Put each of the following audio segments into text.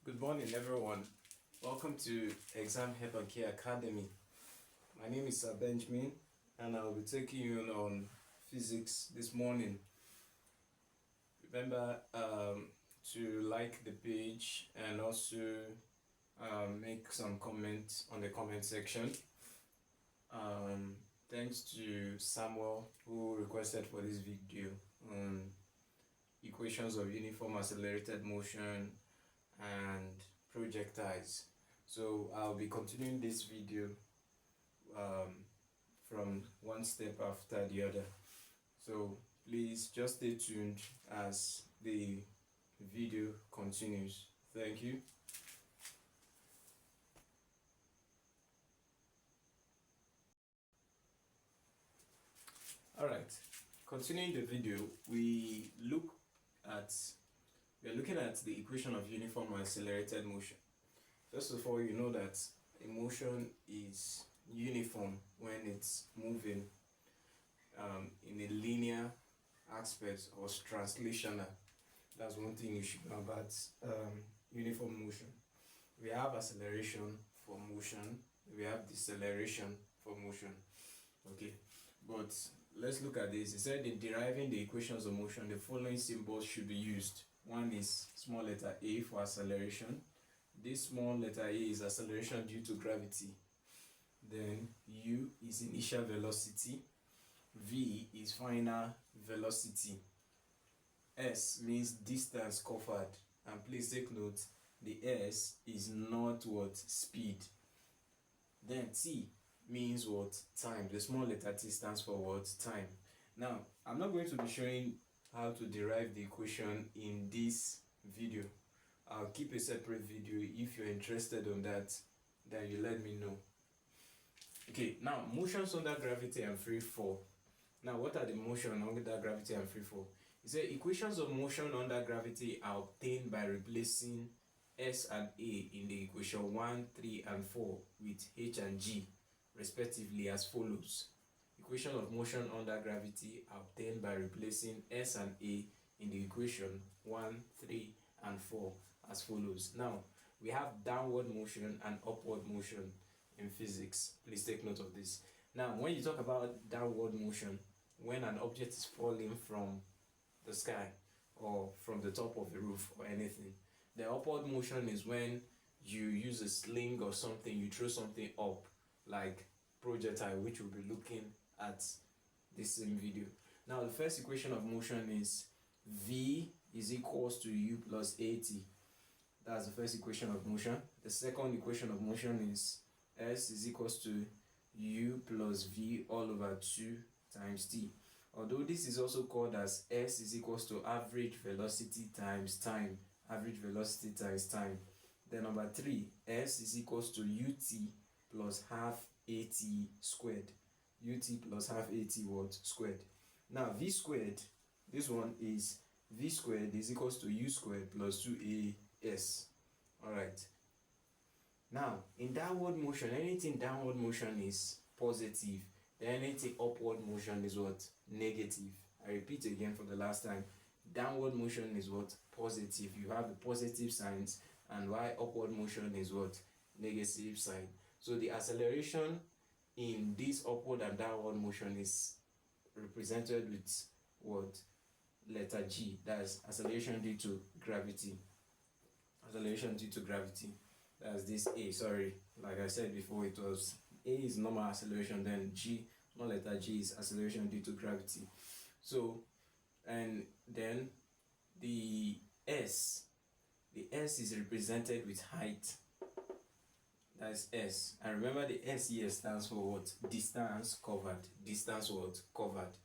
Good morning, everyone. Welcome to Exam Help and Care Academy. My name is Sir Benjamin, and I'll be taking you on physics this morning. Remember to like the page and also make some comments on the comment section. Thanks to Samuel who requested for this video on equations of uniform accelerated motion and projectiles. So I'll be continuing this video from one step after the other. So please just stay tuned as the video continues. Thank you. Alright, continuing the video, we are looking at the equation of uniform accelerated motion. First of all, you know that a motion is uniform when it's moving in a linear aspect or translational. That's one thing you should know about uniform motion. We have acceleration for motion, we have deceleration for motion. Okay, but let's look at this. It said in deriving the equations of motion, the following symbols should be used. One is small letter A for acceleration. This small letter A is acceleration due to gravity. Then U is initial velocity. V is final velocity. S means distance covered. And please take note, the S is not what? Speed. Then T means what? Time. The small letter T stands for what? Time. Now, I'm not going to be showing how to derive the equation in this video. I'll keep a separate video. If you're interested on that, then you let me know. Okay, now motions under gravity and free fall. Now, what are the motions under gravity and free fall? It says equations of motion under gravity are obtained by replacing S and A in the equation 1, 3, and 4 with H and G respectively as follows. Equation of motion under gravity are obtained by replacing S and A in the equation 1, 3, and 4 as follows. Now, we have downward motion and upward motion in physics. Please take note of this. Now, when you talk about downward motion, when an object is falling from the sky or from the top of the roof or anything, the upward motion is when you use a sling or something, you throw something up, like projectile, which we'll be looking at this same video. Now, the first equation of motion is V is equals to U plus AT. That's the first equation of motion. The second equation of motion is S is equals to U plus V all over 2 times T. Although this is also called as S is equals to average velocity times time. Average velocity times time. Then number 3, S is equals to UT plus half AT squared. UT plus half AT what? Squared. Now V squared, this one is V squared is equals to U squared plus 2AS. Alright. Now, in downward motion, anything downward motion is positive. Then anything upward motion is what? Negative. I repeat again for the last time. Downward motion is what? Positive. You have the positive signs, and while upward motion is what? Negative sign. So the acceleration in this upward and downward motion is represented with what? Letter G. That's acceleration due to gravity. Acceleration due to gravity. That's this A. Sorry, like I said before, it was A is normal acceleration, then G, small letter G, is acceleration due to gravity. So, and then the S is represented with height. That's S. And remember, the S here stands for what? Distance covered. Distance what? Covered.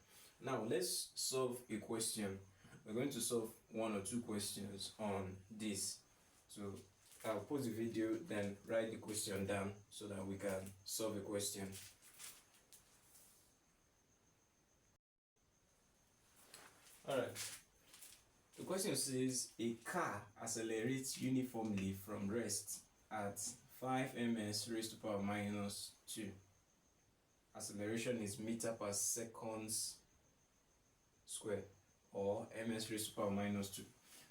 Now, let's solve a question. We're going to solve 1 or 2 questions on this. So, I'll pause the video, then write the question down so that we can solve the question. Alright. The question says a car accelerates uniformly from rest at 5 ms raised to power minus 2. Acceleration is meter per seconds square, or ms raised to power minus 2.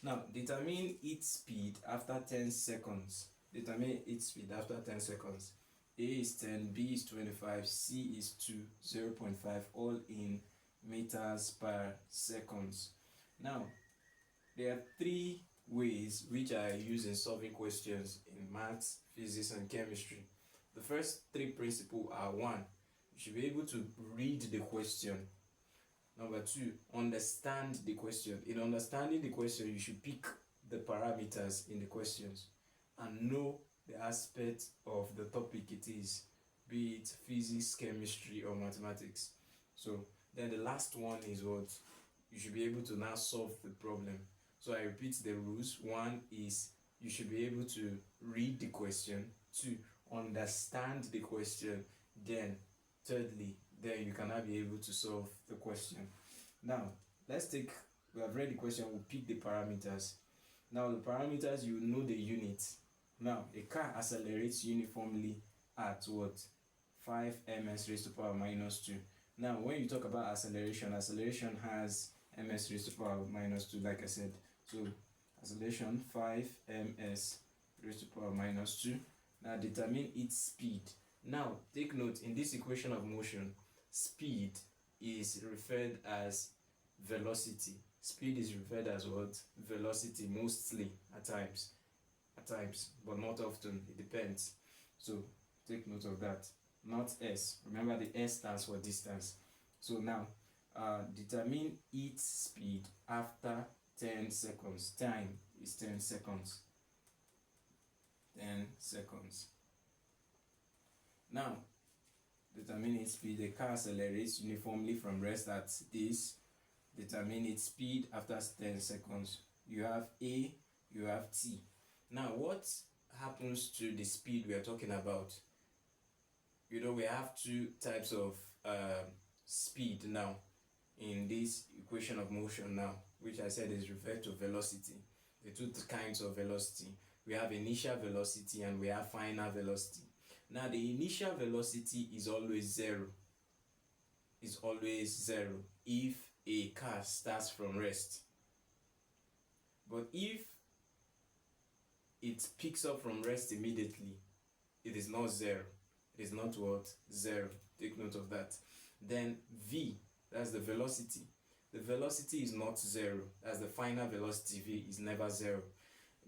Now, determine its speed after 10 seconds. Determine its speed after 10 seconds. A is 10, B is 25, C is 2, 0.5, all in meters per seconds. Now, there are 3 ways which I use in solving questions in maths, physics, and chemistry. The first 3 principles are: 1, you should be able to read the question. Number 2, understand the question. In understanding the question, you should pick the parameters in the questions and know the aspect of the topic it is, be it physics, chemistry, or mathematics. So then the last one is what? You should be able to now solve the problem. So I repeat the rules. 1 is you should be able to read the question. 2, understand the question. Then thirdly, then you cannot be able to solve the question. Now, we have read the question, we'll pick the parameters. Now, the parameters, you know the units. Now, a car accelerates uniformly at what? 5 ms raised to power minus 2. Now, when you talk about acceleration has ms raised to power minus 2, like I said. So, acceleration 5 ms raised to power minus 2. Now, determine its speed. Now, take note, in this equation of motion, speed is referred as velocity. Speed is referred as what? Velocity, mostly, at times, but not often. It depends. So, take note of that. Not s. Remember, the s stands for distance. So now, determine its speed after 10 seconds. Time is 10 seconds. 10 seconds. Now, determine its speed. The car accelerates uniformly from rest at this. Determine its speed after 10 seconds. You have A, you have T. Now, what happens to the speed we are talking about? You know, we have 2 types of speed now in this equation of motion now, which I said is referred to velocity. The 2 kinds of velocity. We have initial velocity and we have final velocity. Now, the initial velocity is always 0. Is always 0 if a car starts from rest. But if it picks up from rest immediately, it is not 0. It is not what? 0. Take note of that. Then V, that's the velocity. The velocity is not 0. That's the final velocity. V is never 0.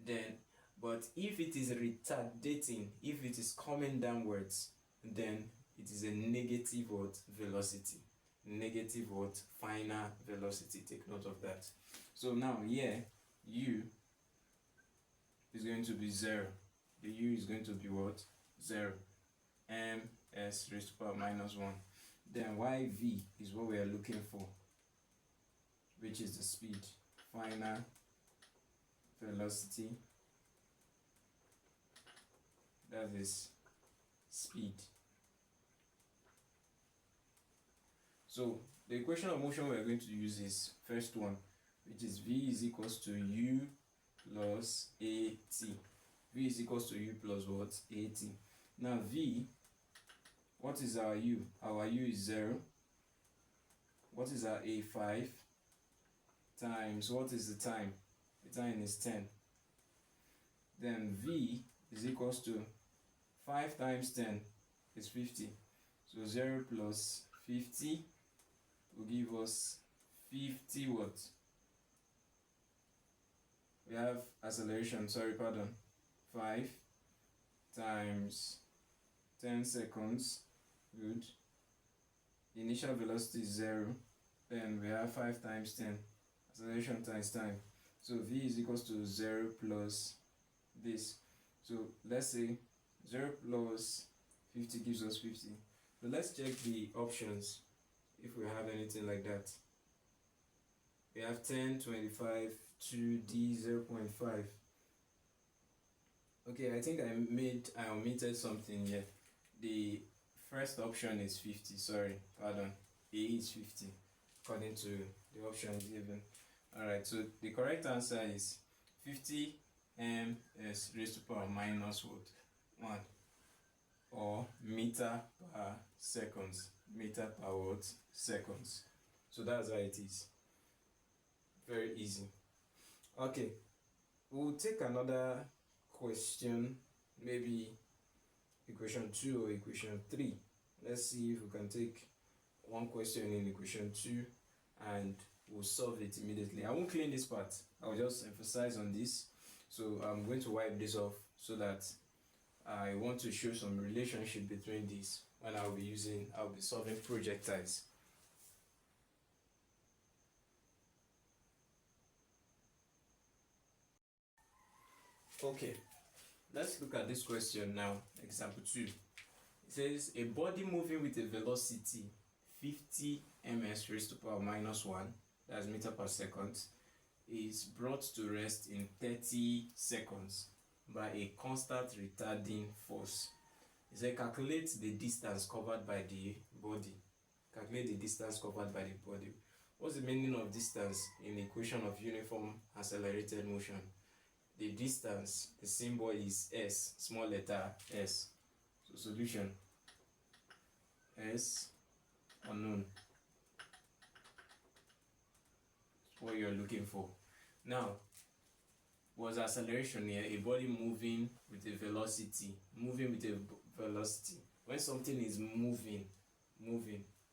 Then, but if it is retardating, if it is coming downwards, then it is a negative what? Velocity. Negative what? Final velocity. Take note of that. So now here, U is going to be 0. The U is going to be what? 0. Ms raised to power minus 1. Then YV is what we are looking for, which is the speed. Final velocity. That is speed. So the equation of motion we are going to use is first one, which is V is equals to U plus AT. V is equals to U plus what? AT. Now V, what is our U? Our U is 0. What is our A? 5 times, what is the time? The time is 10. Then V is equals to 5 times 10 is 50. So 0 plus 50 will give us 50 what? We have acceleration, 5 times 10 seconds, good. Initial velocity is 0, then we have 5 times 10, acceleration times time. So V is equals to 0 plus this. So let's say 0 plus 50 gives us 50. So let's check the options if we have anything like that. We have 10, 25, 2D, 0.5. Okay, I think I omitted something here. The first option is 50, A is 50, according to the options given. Alright, so the correct answer is 50 ms raised to power minus what? 1, or meter per seconds. Meter per what? Seconds. So that's how it is. Very easy. Okay, We'll take another question, maybe equation 2 or equation 3. Let's see if we can take one question in equation 2 and we'll solve it immediately. I won't clean this part, I'll just emphasize on this. So I'm going to wipe this off so that I want to show some relationship between these when I'll be solving projectiles. Okay, let's look at this question now, example 2. It says a body moving with a velocity 50 ms raised to power minus 1, that's meter per second, is brought to rest in 30 seconds by a constant retarding force. It says calculate the distance covered by the body. Calculate the distance covered by the body. What's the meaning of distance in the equation of uniform accelerated motion? The distance, the symbol is s, small letter s. So solution, s unknown. That's what you're looking for. Now, was acceleration here a body moving with a velocity? Moving with a velocity. When something is moving,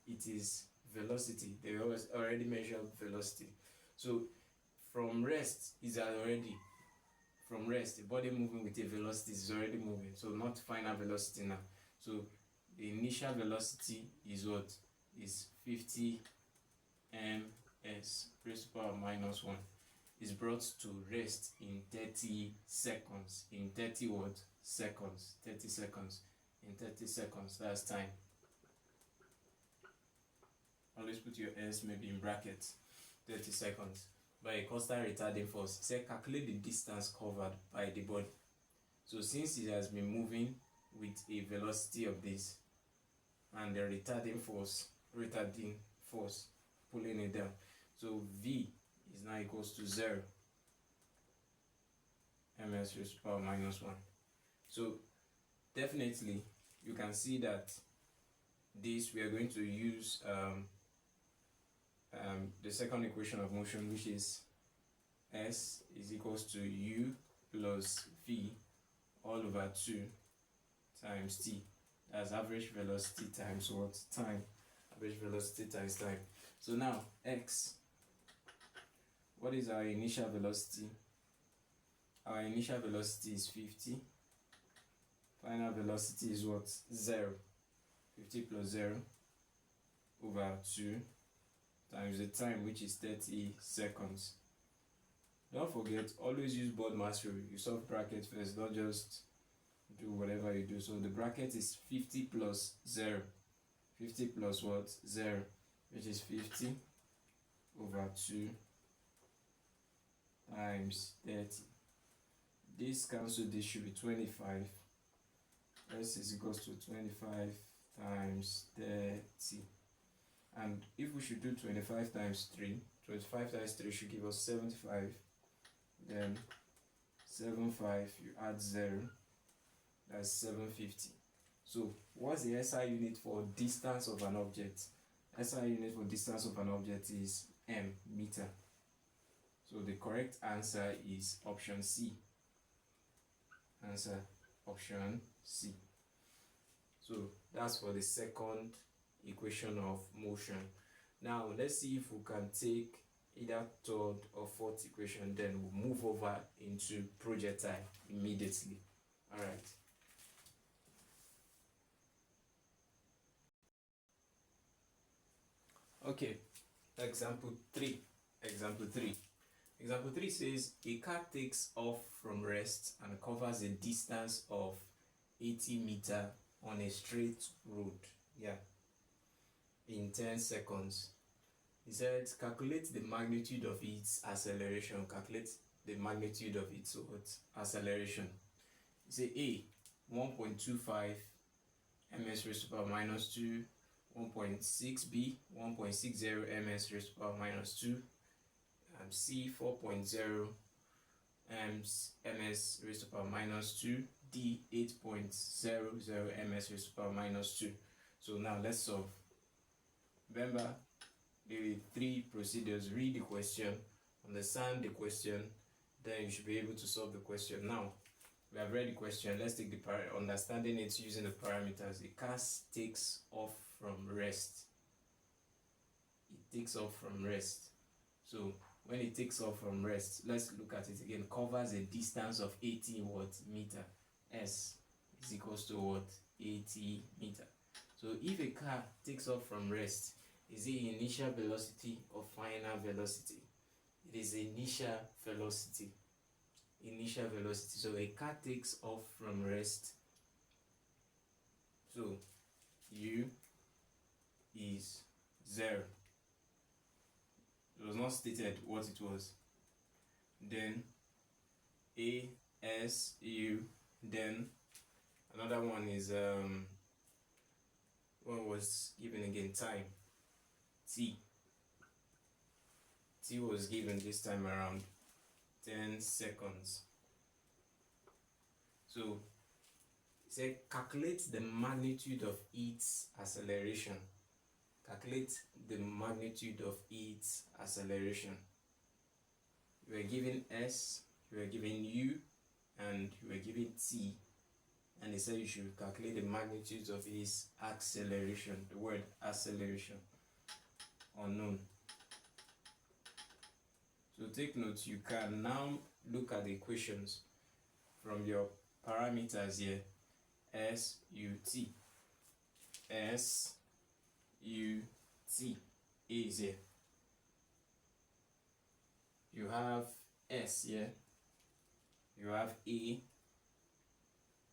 it is velocity. They already measured velocity. So from rest is already. From rest, a body moving with a velocity is already moving, so not final velocity now. So the initial velocity is what? Is 50 ms raised to power minus 1. Is brought to rest in 30 seconds. In 30 what? Seconds. 30 seconds. In 30 seconds, that's time. Always put your s maybe in brackets. 30 seconds. By a constant retarding force. Say calculate the distance covered by the body. So since it has been moving with a velocity of this and the retarding force pulling it down, so v is now equals to 0 ms raised to power minus 1. So definitely you can see that this we are going to use the second equation of motion, which is s is equals to u plus v all over 2 times t. That's average velocity times what? Time. Average velocity times time. So now x, what is our initial velocity? Our initial velocity is 50. Final velocity is what? 0. 50 plus 0 over 2 times the time, which is 30 seconds. Don't forget, always use board mass rule. You solve bracket first, don't just do whatever you do. So the bracket is 50 plus 0. 50 plus what? 0, which is 50 over 2 times 30. This cancel, this should be 25. S is equals to 25 times 30. And if we should do 25 times 3, 25 times 3 should give us 75. Then 75, you add 0, that's 750. So what's the SI unit for distance of an object? SI unit for distance of an object is m, meter. So the correct answer is option C. Answer option C. So that's for the second equation of motion. Now let's see if we can take either third or fourth equation, then we'll move over into projectile immediately. All right. Okay, example 3. Example 3 says a car takes off from rest and covers a distance of 80 meters on a straight road. Yeah. In 10 seconds. He said calculate the magnitude of its acceleration. Calculate the magnitude of its acceleration. He said A 1.25 ms raised to power minus 2, 1.6b 1.60 ms raised to power minus 2, C 4.0 ms raised to power minus 2, D 8.00 ms raised to power minus 2. So now let's solve. Remember the 3 procedures: read the question, understand the question, then you should be able to solve the question. Now, we have read the question. Let's take the understanding it using the parameters. A car takes off from rest. It takes off from rest. So when it takes off from rest, let's look at it again. Covers a distance of 80 meter. S is equals to what? 80 meter. So if a car takes off from rest, is it initial velocity or final velocity? It is initial velocity. Initial velocity. So a car takes off from rest. So U is 0. It was not stated what it was. Then A, S, U. Then another one is what was given again? Time. T. T was given this time around 10 seconds. So it said calculate the magnitude of its acceleration. Calculate the magnitude of its acceleration. You were given S, you were given U, and you were given T, and they said you should calculate the magnitude of its acceleration. The word acceleration, unknown. So take note, you can now look at the equations from your parameters here. S, U, T. S, U, T. A is here. You have S here. You have A.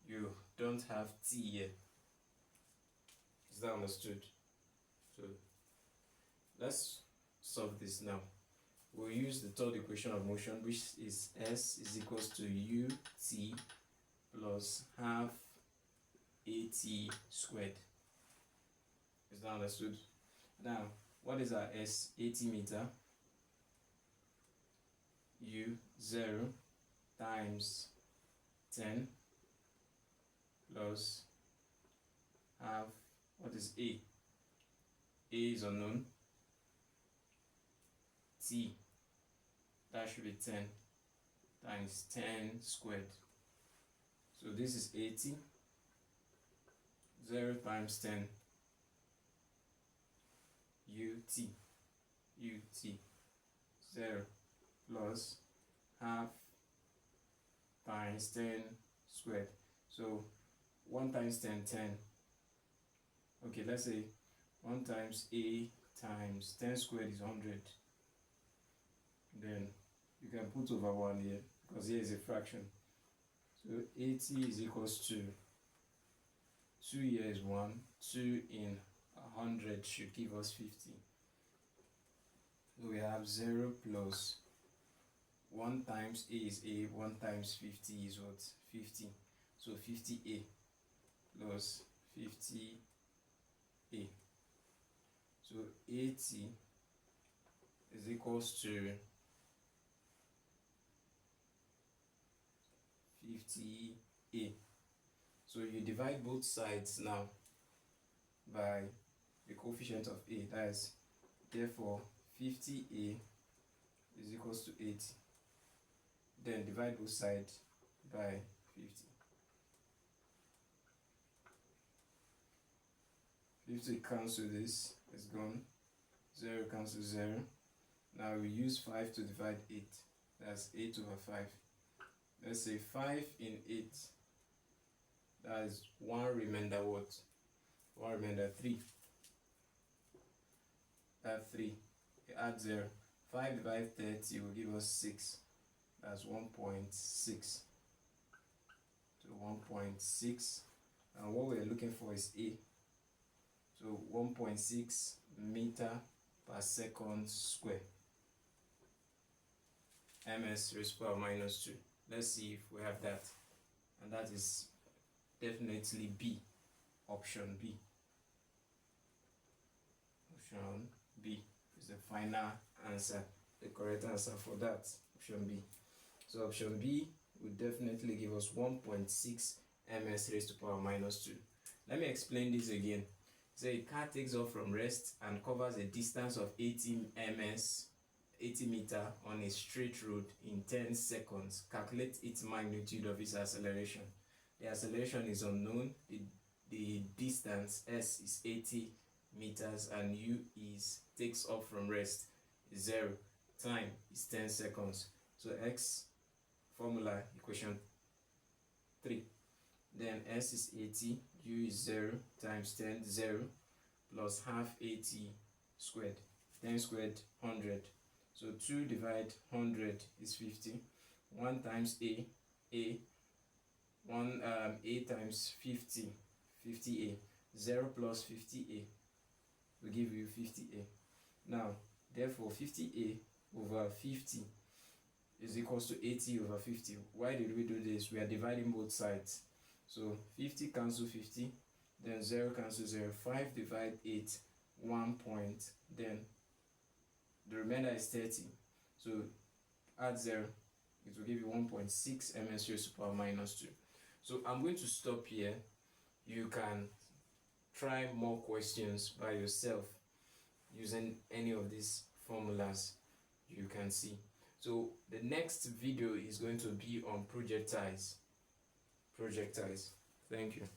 You don't have T here. Is that understood? So let's solve this now. We'll use the third equation of motion, which is S is equals to UT plus half AT squared. Is that understood? Now, what is our S? 80 meter. U 0 times 10 plus half, what is A? A is unknown. T, that should be 10 times 10 squared. So this is 80. 0 times 10. UT 0 plus half times 10 squared. So 1 times 10, 10. Okay, let's say 1 times A times 10 squared is 100. Then you can put over 1 here, because here is a fraction. So 80 is equals to 2 here is 1, 2 in 100 should give us 50. So we have 0 plus 1 times A is A, 1 times 50 is what? 50. So 50A plus 50A. So 80 is equals to 50A. So you divide both sides now by the coefficient of A. That is, therefore, 50A is equals to 80. Then divide both sides by 50. 50 cancel this, it's gone. 0 cancel 0. Now we use 5 to divide 8. That's 8 over 5. Let's say 5 in 8. That is 1 remainder what? 1 remainder 3. That 3. You add 0. 5 divided 30 will give us 6. That's 1.6. So 1.6. And what we're looking for is A. So 1.6 meter per second square. ms raised to power minus 2. Let's see if we have that. And that is definitely B. Option B. Option B is the final answer. The correct answer for that. Option B. So option B will definitely give us 1.6 ms raised to power minus 2. Let me explain this again. So a car takes off from rest and covers a distance of 80 ms 80 meter on a straight road in 10 seconds. Calculate its magnitude of its acceleration. The acceleration is unknown. The distance s is 80 meters and u is takes off from rest is 0. Time is 10 seconds. So x formula equation 3. Then s is 80, u is 0 times 10, 0 plus half 80 squared. 10 squared 100. So 2 divide 100 is 50. 1 times a 1 a times 50, 50a. 0 plus 50a will give you 50a. Now, therefore, 50a over 50 is equals to 80 over 50. Why did we do this? We are dividing both sides. So 50 cancel 50, then 0 cancel 0. 5 divide 8, 1 point, then the remainder is 30. So add 0, it will give you 1.6 ms raised to power minus 2. So I'm going to stop here. You can try more questions by yourself using any of these formulas you can see. So the next video is going to be on projectiles. Thank you.